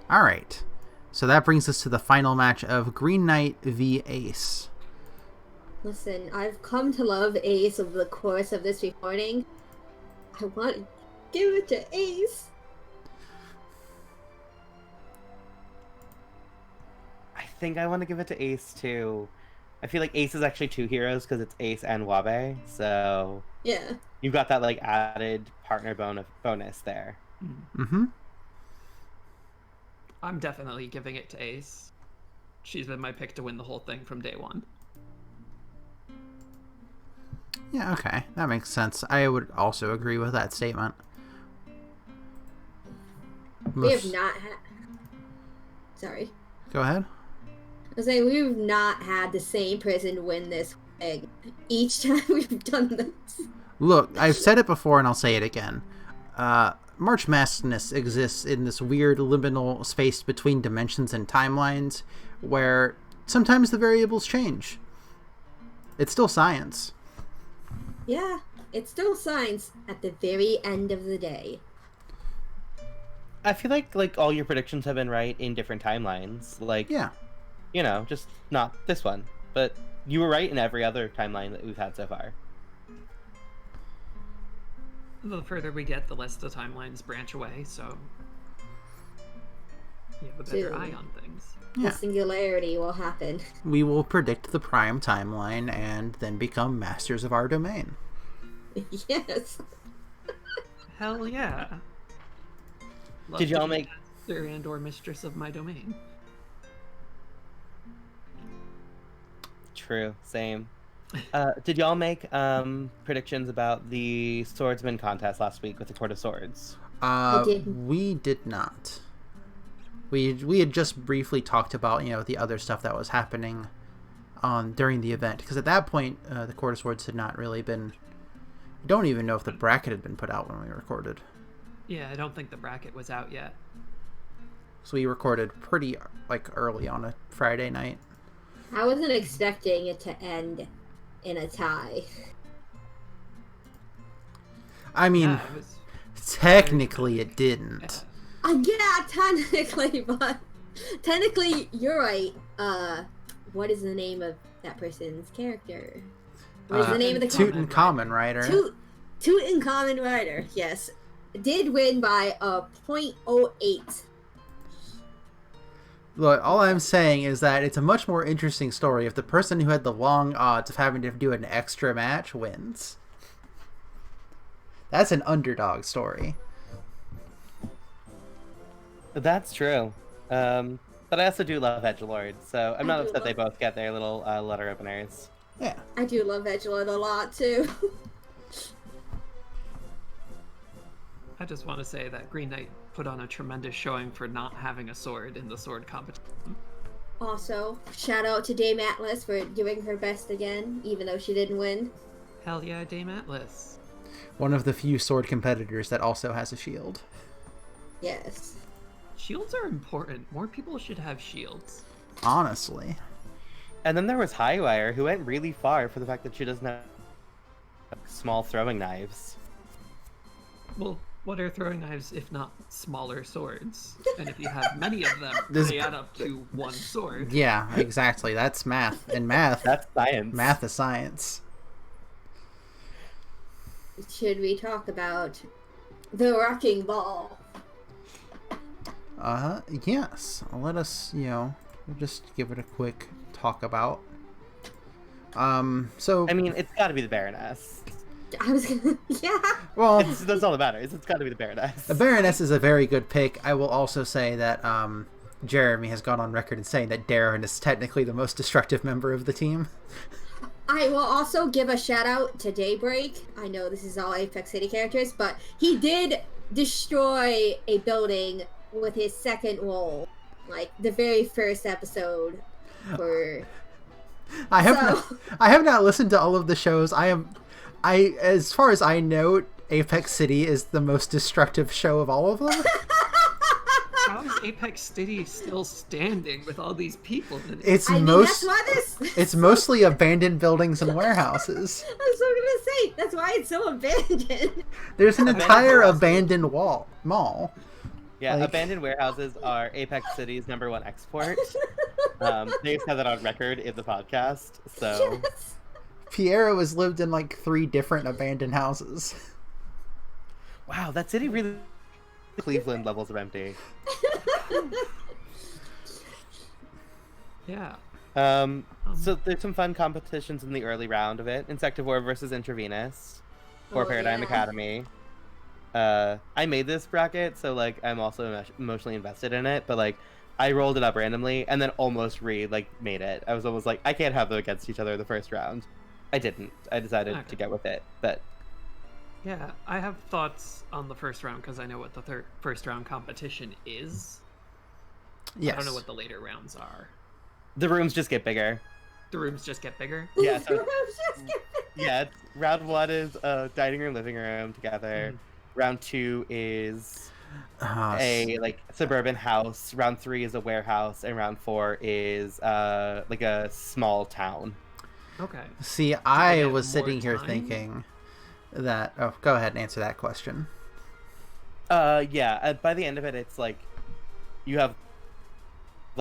All right, so that brings us to the final match of Green Knight v Ace. Listen, I've come to love Ace over the course of this recording. I want to give it to Ace. I think I want to give it to Ace too. I feel like Ace is actually 2 heroes because it's Ace and Wabe, so Yeah. you've got that like added partner bonus there. Mm-hmm. I'm definitely giving it to Ace. She's been my pick to win the whole thing from day one. Yeah, okay. That makes sense. I would also agree with that statement. We have not had... Sorry. Go ahead. I was saying, we've not had the same person win this thing each time we've done this. Look, I've said it before and I'll say it again. March Masksness exists in this weird liminal space between dimensions and timelines where sometimes the variables change. It's still science. Yeah, it's still science at the very end of the day. I feel like all your predictions have been right in different timelines. Like, Yeah. you know, just not this one. But you were right in every other timeline that we've had so far. The further we get, the less the timelines branch away, so you have a better Soon. eye on things. Yeah. The singularity will happen. We will predict the prime timeline and then become masters of our domain. Yes. Hell yeah. Love Did to y'all be make- master and or mistress of my domain? True, same. Did y'all make predictions about the swordsman contest last week with the Court of Swords? didn't. We did not. We had just briefly talked about, you know, the other stuff that was happening during the event, because at that point the Court of Swords had not really been... I don't even know if the bracket had been put out when we recorded. Yeah, I don't think the bracket was out yet. So we recorded pretty early on a Friday night. I wasn't expecting it to end in a tie. I mean, Yeah, it was... technically it didn't. Yeah, technically, but technically, you're right. What is the name of that person's character? What is the name of the character? Tutankhamun Rider. Tutankhamun Rider, yes. Did win by a .08. Look, all I'm saying is that it's a much more interesting story if the person who had the long odds of having to do an extra match wins. That's an underdog story. That's true. But I also do love Edgelord, so I'm not do upset they love- both get their little letter openers. Yeah. I do love Edgelord a lot, too. I just want to say that Green Knight put on a tremendous showing for not having a sword in the sword competition. Also, shout out to Dame Atlas for doing her best again, even though she didn't win. Hell yeah, Dame Atlas. One of the few sword competitors that also has a shield. Yes. Shields are important. More people should have shields. Honestly. And then there was Highwire, who went really far for the fact that she doesn't have small throwing knives. Well, what are throwing knives if not smaller swords? And if you have many of them, This- they add up to one sword. Yeah, exactly. That's math. And math That's science. math is science. Should we talk about the wrecking ball? Yes. Let us, just give it a quick talk about. So I mean, it's got to be the Baroness. I was gonna, yeah. well, That's all that matters. It's got to be the Baroness. the Baroness is a very good pick. I will also say that Jeremy has gone on record in saying that Darren is technically the most destructive member of the team. I will also give a shout out to Daybreak. I know this is all Apex City characters, but he did destroy a building with his second roll, like the very first episode. I have not listened to all of the shows. As far as I know, Apex City is the most destructive show of all of them. How is Apex City still standing with all these people in it? It's that's why this. it's mostly abandoned buildings and warehouses. I was so gonna say that's why it's so abandoned. There's an Abandoned entire warehouses. abandoned mall. Yeah, Like- abandoned warehouses are Apex City's #1 export. They just have that on record in the podcast. So Yes. Piero has lived in 3 different abandoned houses. Wow, that city really Cleveland levels of empty. Yeah. So there's some fun competitions in the early round of it. Insectivore versus Intravenous for Paradigm Academy. I made this bracket, so like I'm also emotionally invested in it, but like I rolled it up randomly and then almost made it. I was almost like, I can't have them against each other in the first round. I didn't. I decided to get with it, but yeah, I have thoughts on the first round because I know what the first round competition is. Yes. I don't know what the later rounds are. The rooms just get bigger. The rooms just get bigger? Yeah. So, yeah. Round 1 is dining room, living room together. Round 2 is a suburban house. Round 3 is a warehouse, and round 4 is like a small town. Okay. See, I was sitting here thinking that. Oh, go ahead and answer that question. Yeah. By the end of it, it's like you have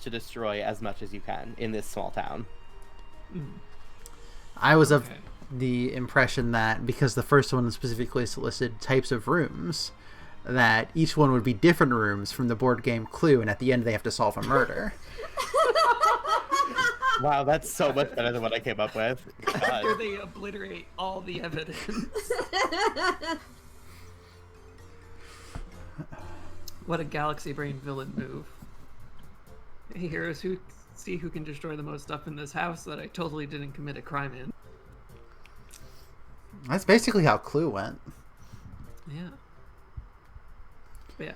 to destroy as much as you can in this small town. I was of the impression that because the first one specifically solicited types of rooms, that each one would be different rooms from the board game Clue, and at the end they have to solve a murder. Wow, that's so much better than what I came up with. After they obliterate all the evidence. What a galaxy brain villain move. Hey, heroes, see who can destroy the most stuff in this house that I totally didn't commit a crime in. That's basically how Clue went. Yeah. But yeah,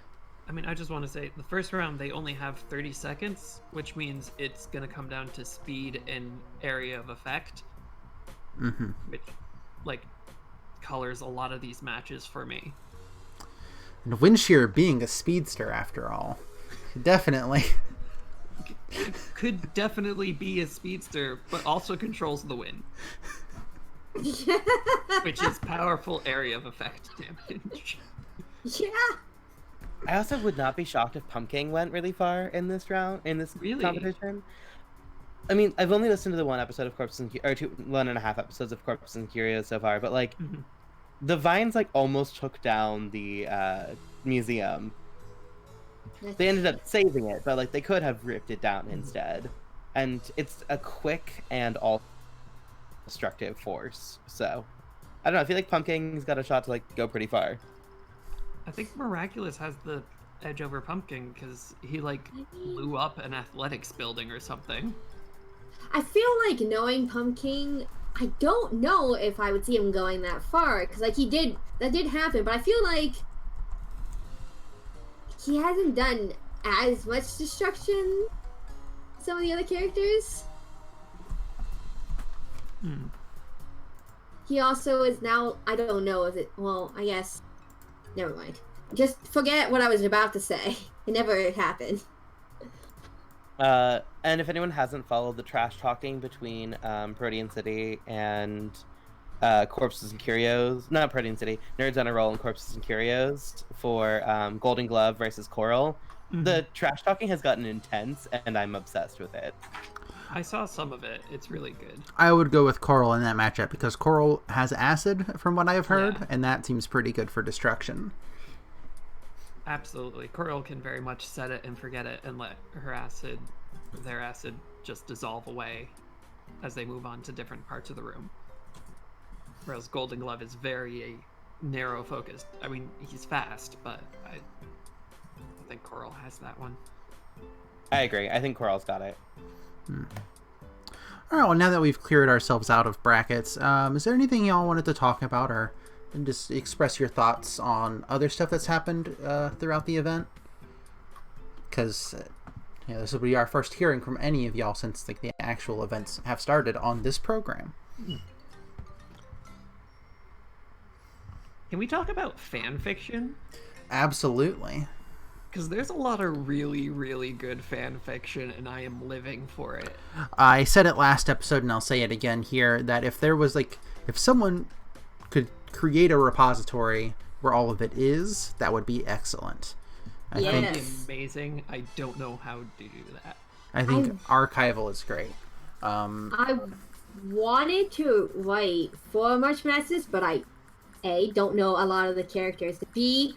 I mean, I just want to say, the first round, they only have 30 seconds, which means it's going to come down to speed and area of effect. Which, like, colors a lot of these matches for me. And Windshear being a speedster, after all. Definitely. Could definitely be a speedster, but also controls the wind. Which is powerful area of effect damage. Yeah. I also would not be shocked if Pumpkin went really far in this round, in this competition. I mean, I've only listened to the 1 episode of Corpses and or 1.5 episodes of Corpses and Curios so far, but like the vines like almost took down the museum. They ended up saving it, but like they could have ripped it down instead. And it's a quick and all destructive force. So I don't know, I feel like Pumpkin's got a shot to like go pretty far. I think Miraculous has the edge over Pumpkin because he like blew up an athletics building or something. I feel like knowing Pumpkin, I don't know if I would see him going that far because like that did happen, but I feel like he hasn't done as much destruction as some of the other characters. He also is now, I don't know if it, well, I guess, never mind. Just forget what I was about to say. It never happened. And if anyone hasn't followed the trash talking between Protean City and Corpses and Curios, not Protean City, Nerds on a Roll and Corpses and Curios for Golden Glove versus Coral, the trash talking has gotten intense, and I'm obsessed with it. I saw some of it. It's really good. I would go with Coral in that matchup because Coral has acid, from what I've heard, and that seems pretty good for destruction. Absolutely. Coral can very much set it and forget it and let their acid just dissolve away as they move on to different parts of the room. Whereas Golden Glove is very narrow focused. I mean, he's fast, but I think Coral has that one. I agree. I think Coral's got it. All right, well, now that we've cleared ourselves out of brackets, is there anything y'all wanted to talk about or just express your thoughts on other stuff that's happened throughout the event? Because this will be our first hearing from any of y'all since the actual events have started on this program. Can we talk about fan fiction? Absolutely. Because there's a lot of really, really good fan fiction, and I am living for it. I said it last episode, and I'll say it again here, that if there was, if someone could create a repository where all of it is, that would be excellent. I think amazing. I don't know how to do that. I think archival is great. I wanted to write for March Madness, but I A, don't know a lot of the characters. B,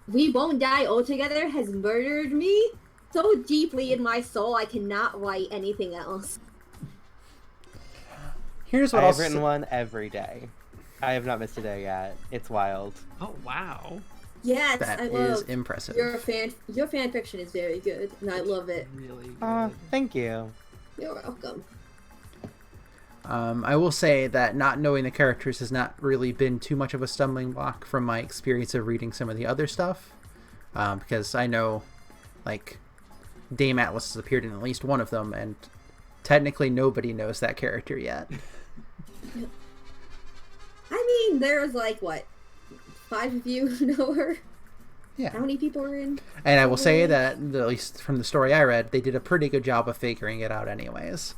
We Won't Die Altogether has murdered me so deeply in my soul I cannot write anything else. Here's what I've I'll written say. one every day. I have not missed a day yet. It's wild. Oh wow. Yes, That I is love impressive. your fan fiction is very good, and I love it. Really good. Thank you. You're welcome. I will say that not knowing the characters has not really been too much of a stumbling block from my experience of reading some of the other stuff. Because I know, like, Dame Atlas has appeared in at least one of them, and technically nobody knows that character yet. I mean, there's like, what, 5 of you who know her? Yeah. How many people are in? And I will say that, at least from the story I read, they did a pretty good job of figuring it out anyways.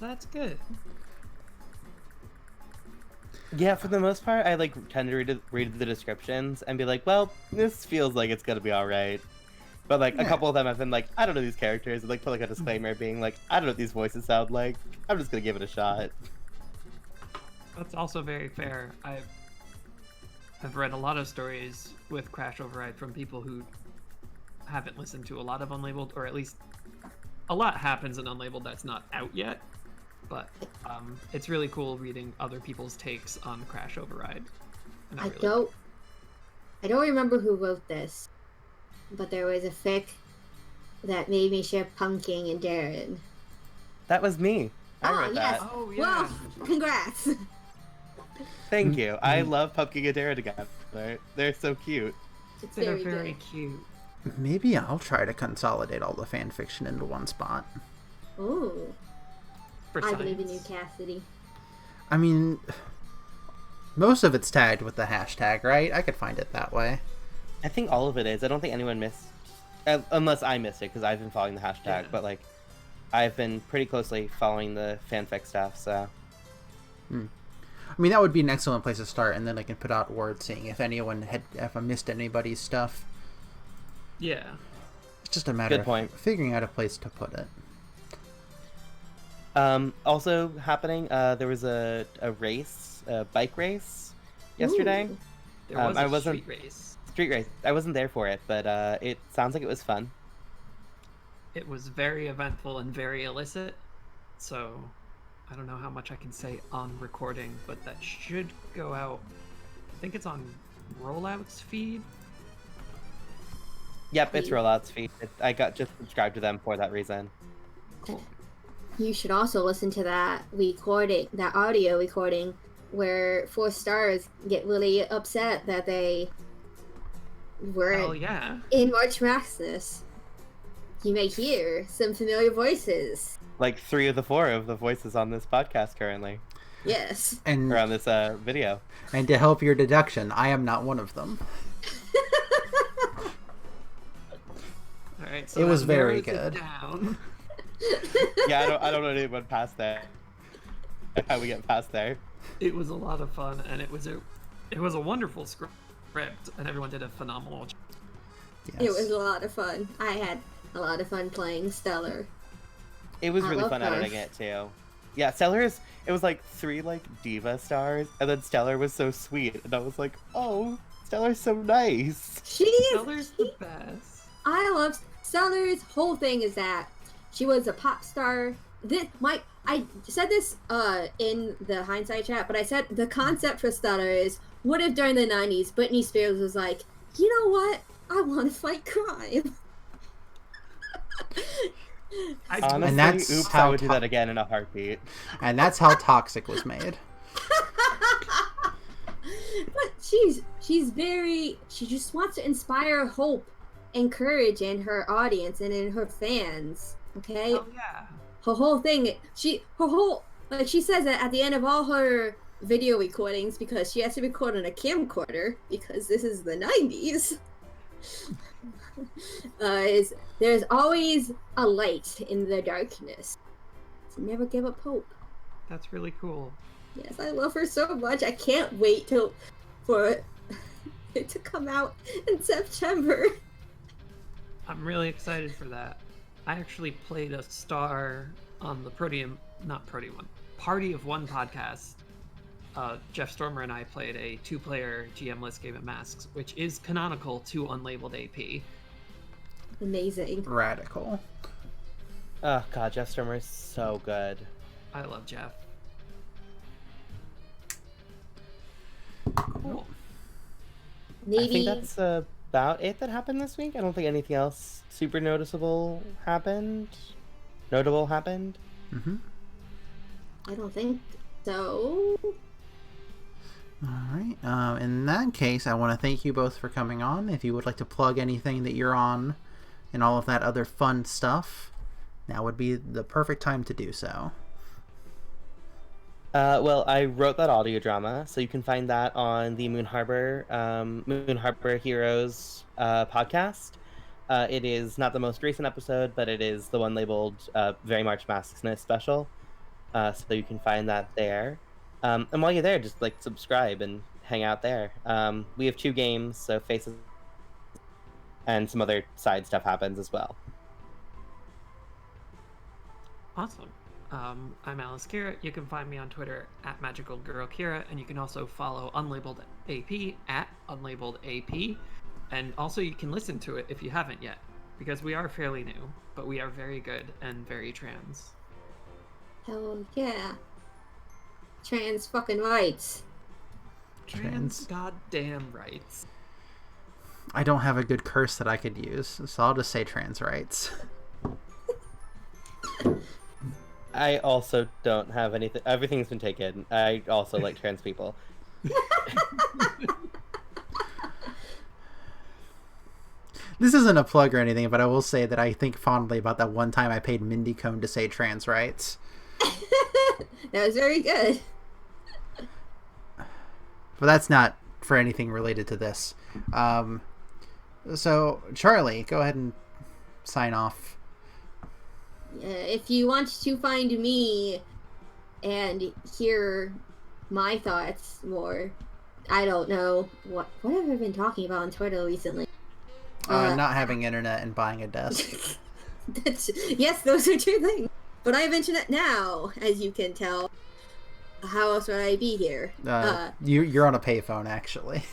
That's good. Yeah, for the most part, I tend to read the descriptions and be like, well, this feels like it's gonna be all right. But a Yeah. couple of them I've been like, I don't know these characters, and put a disclaimer being like, I don't know what these voices sound like. I'm just gonna give it a shot. That's also very fair. I've read a lot of stories with Crash Override from people who haven't listened to a lot of Unlabeled, or at least a lot happens in Unlabeled that's not out yet. But it's really cool reading other people's takes on Crash Override. And I don't remember who wrote this, but there was a fic that made me share Pumpkin and Darren. That was me. I Ah, wrote yes. that. Oh yeah. Well, congrats. Thank you. I love Pumpkin and Dara together. They're so cute. It's They're very very good. cute. Maybe I'll try to consolidate all the fan fiction into one spot. Ooh, For I believe in you, science. Cassidy. I mean, most of it's tagged with the hashtag, right? I could find it that way. I think all of it is. I don't think anyone missed, unless I missed it because I've been following the hashtag. Yeah. But I've been pretty closely following the fanfic stuff. So I mean, that would be an excellent place to start, and then I can put out word seeing if I missed anybody's stuff. Yeah. It's just a matter Good point. of figuring out a place to put it. also happening, there was a race, a bike race yesterday. Ooh. There was I a wasn't- street race. Street race. I wasn't there for it, but it sounds like it was fun. It was very eventful and very illicit. So I don't know how much I can say on recording, but that should go out. I think it's on Rollout's feed. Yep, it's Sweet. Rollout's feed. I got just subscribed to them for that reason. Cool. You should also listen to that recording, that audio recording, where 4 stars get really upset that they were Oh yeah. in March Masksness. You may hear some familiar voices. 3 of the 4 of the voices on this podcast currently, Yes. And or on this video. and to help your deduction, I am not one of them. All right. So It was that very narrows it good. down. Yeah, I don't know anyone past there. How we get past there? It was a lot of fun, and it was a wonderful script, and everyone did a phenomenal job. Yes. It was a lot of fun. I had a lot of fun playing Stellar. It was I really love fun her. editing it too. Yeah, Stellar's. It was 3 diva stars, and then Stellar was so sweet, and I was like, oh, Stellar's so nice. She is. Stellar's the best. I love Stellar's whole thing is that she was a pop star. I said this in the hindsight chat, but I said the concept for Stellar is what if during the 90s Britney Spears was like, you know what? I want to fight crime. Honestly, And that's oops, how I would do that again in a heartbeat. And that's how Toxic was made. But she just wants to inspire hope and courage in her audience and in her fans. Okay? Oh yeah. Her whole thing, she says that at the end of all her video recordings, because she has to record on a camcorder because this is the 90s. Is there's always a light in the darkness. So never give up hope. That's really cool. Yes, I love her so much. I can't wait for it to come out in September. I'm really excited for that. I actually played a star on the Party of One podcast Jeff Stormer and I played a 2-player GM-less game of Masks, which is canonical to Unlabeled AP. Amazing. Radical. Oh god, Jeff Stormer is so good. I love Jeff. Cool. Maybe I think that's about it that happened this week. I don't think anything else super notable happened. Mm-hmm. I don't think so. All right. In that case, I want to thank you both for coming on. If you would like to plug anything that you're on and all of that other fun stuff, now would be the perfect time to do so. Well, I wrote that audio drama, so you can find that on the Moon Harbor Heroes podcast. It is not the most recent episode, but it is the one labeled Very Much Masksness special. So you can find that there. And while you're there, just like subscribe and hang out there. We have 2 games, so Faces and some other side stuff happens as well. Awesome. I'm Alice Kira. You can find me on Twitter at MagicalGirlKira, and you can also follow Unlabeled AP at Unlabeled AP. And also you can listen to it if you haven't yet, because we are fairly new, but we are very good and very trans. Hell yeah. Trans fucking rights. Trans goddamn rights. I don't have a good curse that I could use, so I'll just say trans rights. I also don't have anything. Everything's been taken. I also like trans people. This isn't a plug or anything, but I will say that I think fondly about that one time I paid Mindy Cone to say trans rights. That was very good. But that's not for anything related to this. So, Charlie, go ahead and sign off. If you want to find me and hear my thoughts more, I don't know what have I been talking about on Twitter recently. Not having internet and buying a desk. Yes, those are 2 things. But I have internet now, as you can tell. How else would I be here? You're on a payphone, actually.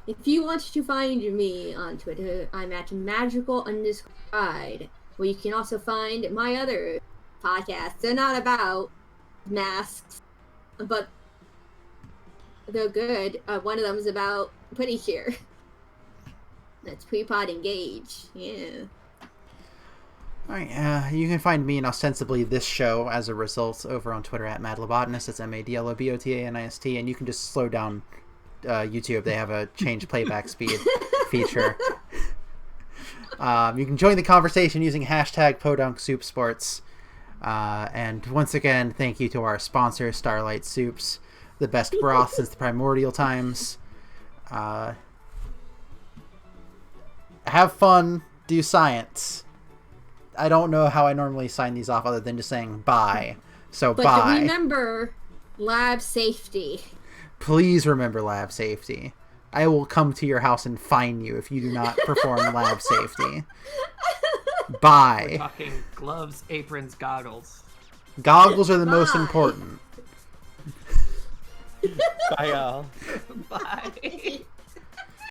If you want to find me on Twitter, I'm at magical_guide, where you can also find my other podcasts. They're not about masks, but they're good. One of them is about Pretty Sure. That's Pre-Pod Engage. Yeah. Alright, you can find me and ostensibly this show as a result over on Twitter at MadLobotanist. It's MadLobotanist, and you can just slow down YouTube. They have a change playback speed feature. You can join the conversation using hashtag podunksoupsports. And once again, thank you to our sponsor, Starlight Soups, the best broth since the primordial times. Have fun, do science. I don't know how I normally sign these off other than just saying bye. So but bye. Remember lab safety. Please remember lab safety. I will come to your house and fine you if you do not perform lab safety. Bye. We're talking gloves, aprons, goggles. Goggles are the most important. Bye, y'all. Bye.